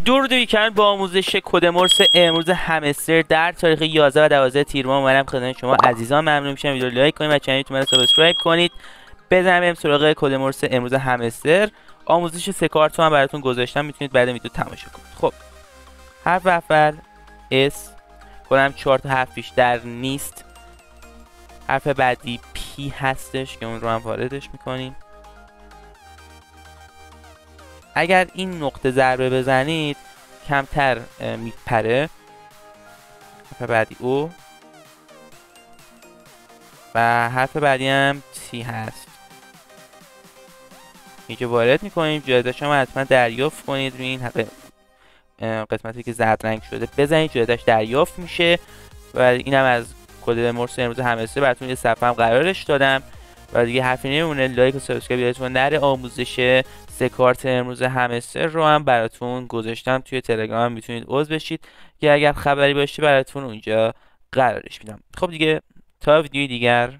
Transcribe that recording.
درود ویکند با آموزش کد مرس امروز همستر در تاریخ 11 و 12 تیر ماه اومدم خدمت شما عزیزان. ممنون میشم ویدیو لایک کنید و چنلتون رو سابسکرایب کنید. بزنیم سراغ کد مرس امروز همستر. آموزش 3 کارت هم براتون گذاشتم، میتونید بعد ویدیو تماشا کنید. خب حرف اول اس، کدم 4 تا حرف بیشتر نیست. حرف بعدی پی هستش که اون رو هم واردش میکنیم. اگر این نقطه ضربه بزنید کمتر میپره. حرف بعدی او و حرف بعدی هم تی هست. اینجا وارد میکنیم. جایداش هم حتما دریافت کنید. روی این قسمتی که زرد رنگ شده بزنید، جایداش دریافت میشه. و اینم از کد مرس امروز همستر براتون یه صفحه هم قرارش دادم و دیگه حرفی نمیمونه. لایک و سابسکرایب یادتون نره. آموزش 3 کارت امروز همستر رو هم براتون گذاشتم توی تلگرام، میتونید عضو بشید که اگر خبری باشه براتون اونجا قرارش میدم. خب دیگه تا ویدیوی دیگر